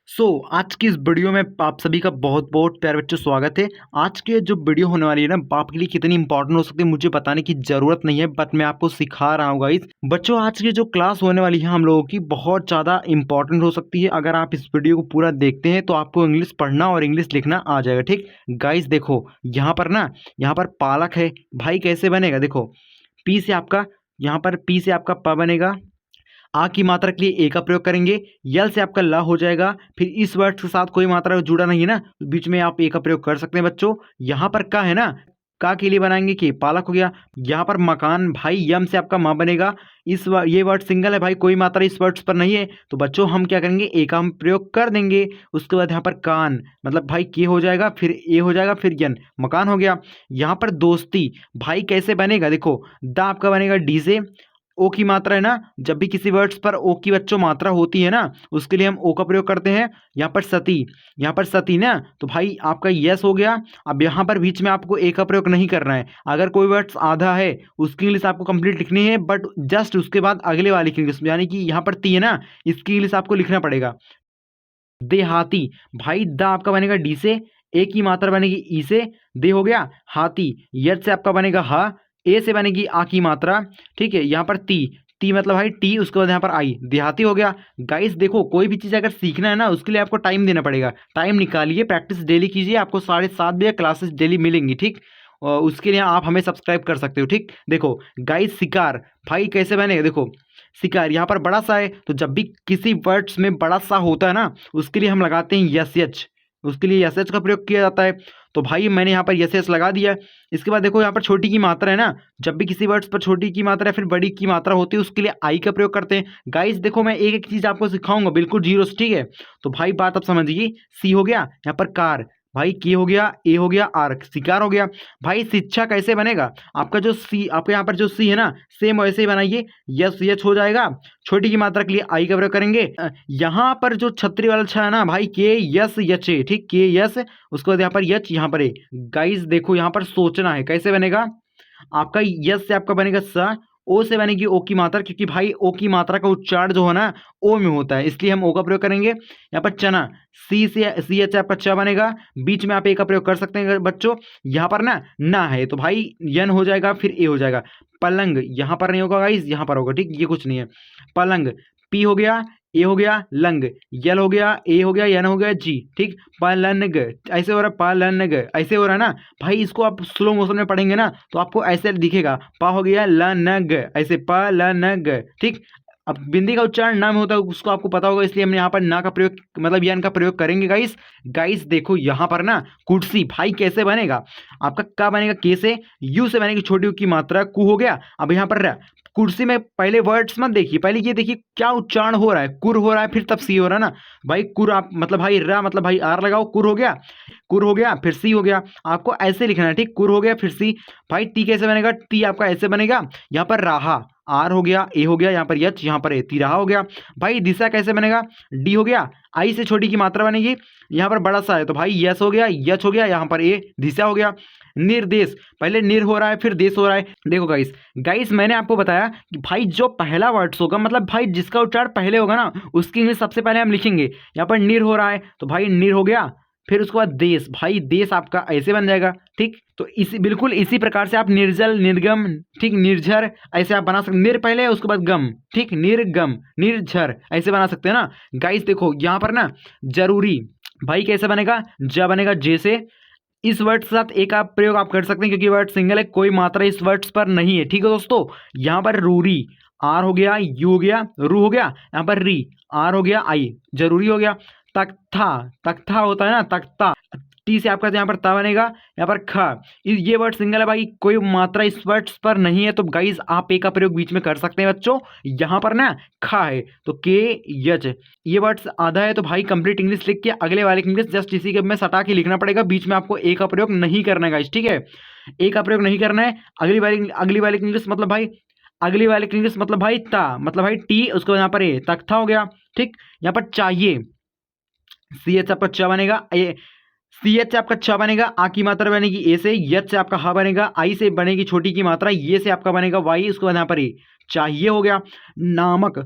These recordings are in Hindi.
आज की इस वीडियो में आप सभी का बहुत बहुत प्यारे बच्चों स्वागत है। आज के जो वीडियो होने वाली है ना, आपके लिए कितनी इंपॉर्टेंट हो सकती है मुझे बताने की ज़रूरत नहीं है, बट मैं आपको सिखा रहा हूँ गाइस। बच्चों, आज की जो क्लास होने वाली है हम लोगों की बहुत ज़्यादा इंपॉर्टेंट हो सकती है। अगर आप इस वीडियो को पूरा देखते हैं तो आपको इंग्लिश पढ़ना और इंग्लिश लिखना आ जाएगा। ठीक गाइस, देखो यहाँ पर ना, यहाँ पर पालक है भाई, कैसे बनेगा देखो। पी से आपका, यहाँ पर पी से आपका प बनेगा। आ की मात्रा के लिए ए का प्रयोग करेंगे। यल से आपका ला हो जाएगा। फिर इस वर्ड के साथ कोई मात्रा जुड़ा नहीं है ना, तो बीच में आप ए का प्रयोग कर सकते हैं बच्चों। यहाँ पर का है ना, का के लिए बनाएंगे कि पालक हो गया। यहाँ पर मकान भाई, यम से आपका माँ बनेगा। ये वर्ड सिंगल है भाई, कोई मात्रा इस वर्ड्स पर नहीं है, तो बच्चों हम क्या करेंगे, ए का हम प्रयोग कर देंगे। उसके बाद यहाँ पर कान मतलब भाई के हो जाएगा, फिर ए हो जाएगा, फिर यन मकान हो गया। यहाँ पर दोस्ती भाई कैसे बनेगा देखो, द आपका बनेगा डी से। ओ की मात्रा है ना, जब भी किसी वर्ड्स पर ओ की बच्चों मात्रा होती है ना, उसके लिए हम ओ का प्रयोग करते हैं। यहाँ पर सती, यहाँ पर सती ना, तो भाई आपका यस हो गया। अब यहाँ पर बीच में आपको ए का प्रयोग नहीं करना है। अगर कोई वर्ड्स आधा है उसकी इंग्लिश आपको कंप्लीट लिखनी है, बट जस्ट उसके बाद अगले वाले की इंग्लिश, यानी कि यहाँ पर ती है ना, इसकी इंग्लिश आपको लिखना पड़ेगा। देहाती भाई, द आपका बनेगा डी से। ए की मात्रा बनेगी ई से, दे हो गया हाथी। यद से आपका बनेगा हा। ए से बनेगी आ की मात्रा। ठीक है, यहाँ पर ती, ती मतलब भाई टी, उसके बाद यहाँ पर आई, देहाती हो गया। गाइस देखो, कोई भी चीज़ अगर सीखना है ना, उसके लिए आपको टाइम देना पड़ेगा। टाइम निकालिए, प्रैक्टिस डेली कीजिए, आपको 7:30 बजे क्लासेस डेली मिलेंगी। ठीक, और उसके लिए आप हमें सब्सक्राइब कर सकते हो। ठीक, देखो गाइस, शिकार भाई कैसे बनेगा देखो। शिकार यहाँ पर बड़ा सा है, तो जब भी किसी वर्ड्स में बड़ा सा होता है ना, उसके लिए हम लगाते हैं यस एच, उसके लिए यस एच का प्रयोग किया जाता है। तो भाई मैंने यहाँ पर यस एच लगा दिया। इसके बाद देखो यहाँ पर छोटी की मात्रा है ना, जब भी किसी वर्ड्स पर छोटी की मात्रा फिर बड़ी की मात्रा होती है, उसके लिए आई का प्रयोग करते हैं। गाइस देखो, मैं एक एक चीज़ आपको सिखाऊंगा बिल्कुल जीरो से। ठीक है, तो भाई बात आप समझिए। सी हो गया, यहाँ पर कार भाई, के हो गया, ए हो गया, आर शिकार हो गया। भाई शिक्षा कैसे बनेगा, आपका जो सी, आपके यहाँ पर जो सी है ना, सेम वैसे ही बनाइए। यस यच हो जाएगा। छोटी की मात्रा के लिए आई का प्रयोग करेंगे। यहाँ पर जो छतरी वाला छा है ना भाई, के यस यच है। ठीक, के यस, उसके बाद यहाँ पर यच, यहाँ पर ए। गाइस देखो, यहाँ पर सोचना है कैसे बनेगा। आपका यस से आपका बनेगा स। ओ से बनेगी ओ की मात्रा, क्योंकि भाई ओ की मात्रा का उच्चारण जो है ना ओ में होता है, इसलिए हम ओ का प्रयोग करेंगे। यहाँ पर चना, सी से सी एच आपका च बनेगा। बीच में आप ए का प्रयोग कर सकते हैं बच्चों। यहाँ पर ना है, तो भाई यन हो जाएगा, फिर ए हो जाएगा। पलंग यहाँ पर नहीं होगा गाइस, यहाँ पर होगा। ठीक, ये कुछ नहीं है। पलंग, पी हो गया, ए हो गया, लंग, यल हो गया, ए हो गया, यन हो गया, जी। ठीक, पलनग ऐसे हो रहा है, पलनग ऐसे हो रहा है ना भाई। इसको आप स्लो मोशन में पढ़ेंगे ना, तो आपको ऐसे दिखेगा, पा हो गया लनग, ऐसे पलनग। ठीक, अब बिंदी का उच्चारण ना में होता है, उसको आपको पता होगा, इसलिए हम यहाँ पर ना का प्रयोग मतलब यन का प्रयोग करेंगे गाइस। गाइस देखो यहाँ पर ना, कुर्सी भाई कैसे बनेगा, आपका का बनेगा के से, यू से बनेगी छोटी यू की मात्रा, कु हो गया। अब यहाँ पर कुर्सी में पहले वर्ड्स मत देखिए, पहले ये देखिए क्या उच्चारण हो रहा है, कुर हो रहा है, फिर तब सी हो रहा है ना भाई। कुर आप मतलब भाई रा मतलब भाई आर लगाओ, कुर हो गया, कुर हो गया, फिर सी हो गया। आपको ऐसे लिखना है। ठीक, कुर हो गया फिर सी। भाई टी कैसे बनेगा, टी आपका ऐसे बनेगा। यहाँ पर राहा, आर हो गया, ए हो गया, यहाँ पर यच, यहाँ पर ए, तिराहा हो गया। भाई दिशा कैसे बनेगा, डी हो गया, आई से छोटी की मात्रा बनेगी, यहाँ पर बड़ा सा है, तो भाई यस हो गया, यच हो गया, यहाँ पर ए, दिशा हो गया। निर्देश, पहले निर हो रहा है फिर देश हो रहा है। देखो गाइस, गाइस मैंने आपको बताया कि भाई जो पहला वर्ड्स होगा, मतलब भाई जिसका उच्चारण पहले होगा ना, उसकी इंग्लिश सबसे पहले हम लिखेंगे। यहाँ पर निर हो रहा है, तो भाई निर हो गया। फिर उसके बाद देश, भाई देश आपका ऐसे बन जाएगा। ठीक, तो इसी बिल्कुल इसी प्रकार से आप निर्जल, निर्गम, ठीक, निर्झर ऐसे आप बना सकते। निर पहले है, उसके बाद गम। ठीक, निर्गम, निर्झर ऐसे बना सकते हैं ना। गाइस देखो यहाँ पर ना, जरूरी भाई कैसे बनेगा, ज बनेगा जे से। इस वर्ड के साथ एक आप प्रयोग आप कर सकते हैं, क्योंकि वर्ड सिंगल है, कोई मात्रा इस वर्ड्स पर नहीं है। ठीक है दोस्तों, यहाँ पर रूरी, आर हो गया, यू हो गया, रू हो गया, यहाँ पर री, आर हो गया, आई, जरूरी हो गया। तख्ता, तख्ता होता है ना, तख्ता, टी से आपका यहाँ पर ता बनेगा। यहाँ पर ख, ये वर्ड सिंगल है भाई, कोई मात्रा इस वर्ड्स पर नहीं है, तो गाइज आप ए का प्रयोग बीच में कर सकते हैं बच्चों। यहाँ पर ना खा है, तो के यच, ये वर्ड्स आधा है, तो भाई कंप्लीट इंग्लिश लिख के अगले वाले की इंग्लिश जस्ट इसी के में सटा के लिखना पड़ेगा। बीच में आपको ए का प्रयोग नहीं करना है गाइज। ठीक है, ए का प्रयोग नहीं करना है। अगली वाली की इंग्लिश मतलब भाई, अगली वाले की इंग्लिश मतलब भाई ता मतलब भाई टी, उसको यहाँ पर ए, तख्ता हो गया। ठीक, यहाँ पर चाहिए, सी एच आपका च बनेगा, ए सी एच से आपका छ बनेगा, आ की मात्रा बनेगी ए से, यच से आपका ह बनेगा, आई से बनेगी छोटी की मात्रा, ये से आपका बनेगा वाई, उसके बाद यहाँ पर ए, चाहिए हो गया। नामक,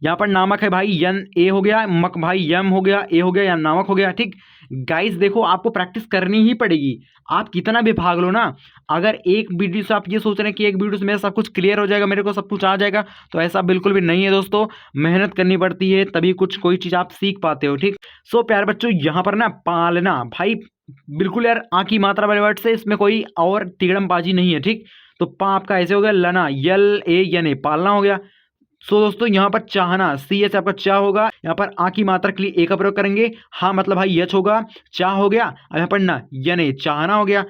यहाँ पर नामक है भाई यन ए हो गया, मक भाई यम हो गया, ए हो गया, या नामक हो गया। ठीक गाइस देखो आपको प्रैक्टिस करनी ही पड़ेगी, आप कितना भी भाग लो ना। अगर एक वीडियो से आप ये सोच रहे हैं कि एक वीडियो से मेरा सब कुछ क्लियर हो जाएगा, मेरे को सब कुछ आ जाएगा, तो ऐसा बिल्कुल भी नहीं है दोस्तों। मेहनत करनी पड़ती है तभी कुछ कोई चीज़ आप सीख पाते हो। ठीक सो प्यारे बच्चों यहाँ पर ना पालना भाई बिल्कुल यार आ की मात्रा वाले वर्ड से, इसमें कोई और तिगड़मबाजी नहीं है। ठीक तो पा आपका ऐसे हो गया लना, यल ए यन ए, पालना हो गया। सो दोस्तों यहाँ पर चाहना, सी एच आपका चा होगा, यहाँ पर आ की मात्रा के लिए ए का प्रयोग करेंगे। हाँ मतलब भाई यच होगा, चा हो गया। अब यहाँ पर ना यने, चाहना हो गया।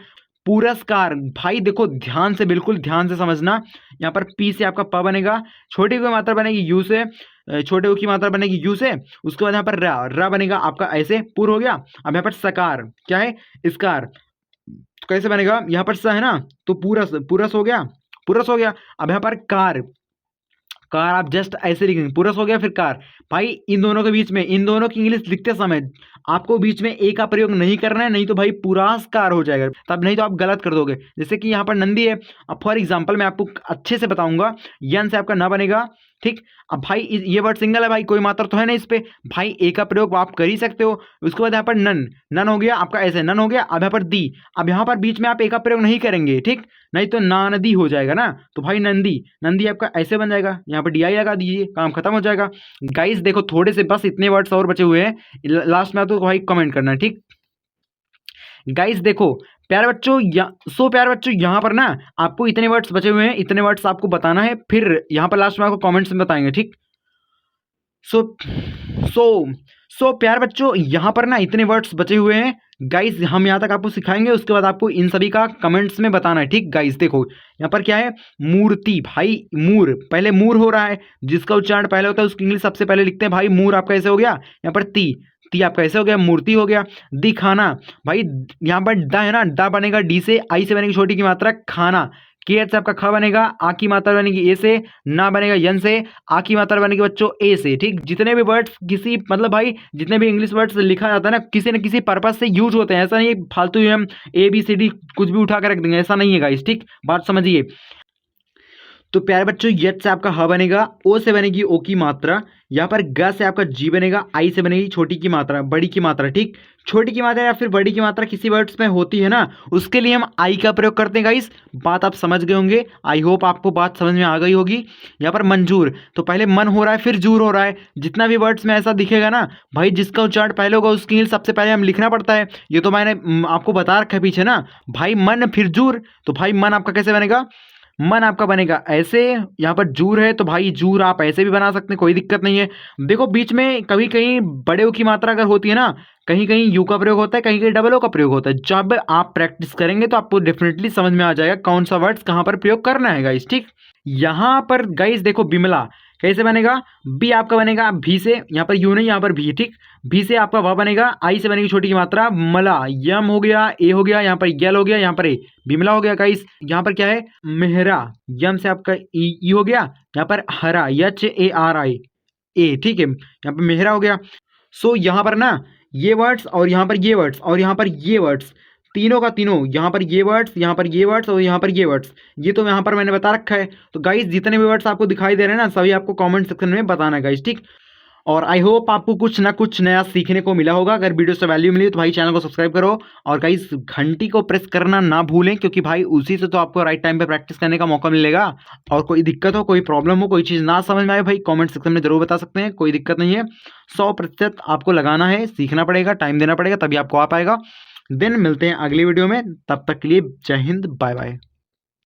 पुरस्कार भाई देखो ध्यान से, बिल्कुल ध्यान से समझना। यहाँ पर पी से आपका प बनेगा, छोटी की मात्रा बनेगी यू से, छोटे ऊ की मात्रा बनेगी यू से। उसके बाद यहाँ पर रा बनेगा आपका ऐसे, पुर हो गया। अब यहाँ पर सकार क्या है, इसकार, तो कैसे बनेगा, यहाँ पर स है ना, तो पूरस, पूरस हो गया, पूरस हो गया। अब यहाँ पर कार, कार आप जस्ट ऐसे लिखेंगे, पुरस हो गया फिर कार। भाई इन दोनों के बीच में, इन दोनों की इंग्लिश लिखते समय आपको बीच में ए का प्रयोग नहीं करना है, नहीं तो भाई पुरस्कार हो जाएगा, तब नहीं तो आप गलत कर दोगे। जैसे कि यहाँ पर नंदी है, अब फॉर एग्जांपल मैं आपको अच्छे से बताऊंगा, यन से आपका न बनेगा। ठीक अब भाई ये वर्ड सिंगल है भाई, कोई मात्रा तो है ना इस पे, भाई ए का प्रयोग आप कर ही सकते हो। उसके बाद यहाँ पर नन, नन हो गया आपका ऐसे, नन हो गया। अब यहाँ पर दी, अब यहाँ पर बीच में आप ए का प्रयोग नहीं करेंगे, ठीक नहीं तो ना नदी हो जाएगा ना, तो भाई नंदी, नंदी आपका ऐसे बन जाएगा, यहाँ पर डी आई लगा दीजिए, काम खत्म हो जाएगा। गाइस देखो थोड़े से बस इतने वर्ड्स और बचे हुए हैं, लास्ट में तो भाई कमेंट करना। ठीक गाइस देखो प्यारे बच्चों, प्यारे बच्चों यहाँ पर ना आपको इतने वर्ड्स बचे हुए हैं, इतने वर्ड्स आपको बताना है, फिर यहाँ पर लास्ट में आपको कमेंट्स में बताएंगे। ठीक सो प्यारे बच्चों यहाँ पर ना इतने वर्ड्स बचे हुए हैं गाइस, हम यहाँ तक आपको सिखाएंगे, उसके बाद आपको इन सभी का कमेंट्स में बताना है। ठीक गाइस देखो यहाँ पर क्या है, मूर्ति भाई, मूर पहले मूर हो रहा है, जिसका उच्चारण पहले होता है उसकी इंग्लिश सबसे पहले लिखते हैं भाई, मूर आपका ऐसे हो गया। यहाँ पर ती, ती आपका ऐसे हो गया, मूर्ति हो गया। दिखाना भाई, यहाँ पर ड है ना, ड बनेगा डी से, आई से बनेगी छोटी की मात्रा खाना, के से आपका ख बनेगा, आ की मात्रा बनेगी ए से, ना बनेगा यन से, आ की मात्रा बनेगी बच्चों ए से। ठीक जितने भी वर्ड्स किसी मतलब भाई जितने भी इंग्लिश वर्ड्स लिखा जाता है ना, किसी न किसी पर्पज से यूज होते हैं, ऐसा नहीं फालतू हम ए बी सी डी कुछ भी उठा कर रख देंगे, ऐसा नहीं है गाइस। ठीक बात समझिए। तो प्यारे बच्चों यट से आपका ह बनेगा, ओ से बनेगी ओ की मात्रा, यहाँ पर ग से आपका जी बनेगा, आई से बनेगी छोटी की मात्रा, बड़ी की मात्रा। ठीक छोटी की मात्रा या फिर बड़ी की मात्रा किसी वर्ड्स में होती है ना, उसके लिए हम आई का प्रयोग करते हैं गाइस। बात आप समझ गए होंगे, आई होप आपको बात समझ में आ गई होगी। यहाँ पर मंजूर, तो पहले मन हो रहा है फिर जूर हो रहा है, जितना भी वर्ड्स में ऐसा दिखेगा ना भाई, जिसका उच्चारण पहले होगा उसकी सबसे पहले हम लिखना पड़ता है। ये तो मैंने आपको बता रखा है पीछे ना भाई, मन फिर जूर, तो भाई मन आपका कैसे बनेगा, मन आपका बनेगा ऐसे। यहाँ पर जूर है तो भाई जूर आप ऐसे भी बना सकते हैं, कोई दिक्कत नहीं है। देखो बीच में कभी कहीं बड़े ओ की मात्रा अगर होती है ना, कहीं कहीं यू का प्रयोग होता है, कहीं कहीं डबल ओ का प्रयोग होता है। जब आप प्रैक्टिस करेंगे तो आपको डेफिनेटली समझ में आ जाएगा कौन सा वर्ड्स कहाँ पर प्रयोग करना है गाइस। ठीक यहाँ पर गाइस देखो बिमला कैसे बनेगा, बी आपका बनेगा भी से, यहाँ पर यू नहीं यहाँ पर भी। ठीक भी से आपका व बनेगा, आई से बनेगी छोटी की मात्रा, मला, यम हो गया, ए हो गया, यहाँ पर यल हो गया, यहाँ पर ए, बिमला हो गया गाइस। यहाँ पर क्या है, मेहरा, यम से आपका ई हो गया, यहाँ पर हरा, एच ए आर आई ए। ठीक है यहाँ पर मेहरा हो गया। सो यहाँ पर ना ये वर्ड्स और यहाँ पर ये वर्ड्स और यहाँ पर ये वर्ड्स, तीनों का तीनों, यहाँ पर ये वर्ड्स, यहाँ पर ये वर्ड्स और यहाँ पर ये वर्ड्स, ये तो यहाँ पर मैंने बता रखा है। तो गाइस जितने भी वर्ड्स आपको दिखाई दे रहे हैं ना, सभी आपको कमेंट सेक्शन में बताना है गाइस। ठीक और आई होप आपको कुछ ना कुछ नया सीखने को मिला होगा। अगर वीडियो से वैल्यू मिली तो भाई चैनल को सब्सक्राइब करो और गाइस घंटी को प्रेस करना ना भूलें, क्योंकि भाई उसी से तो आपको राइट टाइम पे प्रैक्टिस करने का मौका मिलेगा। और कोई दिक्कत हो, कोई प्रॉब्लम हो, कोई चीज़ ना समझ में आए भाई कमेंट सेक्शन में जरूर बता सकते हैं, कोई दिक्कत नहीं है। 100% आपको लगाना है, सीखना पड़ेगा, टाइम देना पड़ेगा, तभी आपको आ पाएगा। देन मिलते हैं अगली वीडियो में, तब तक के लिए जय हिंद, बाय बाय।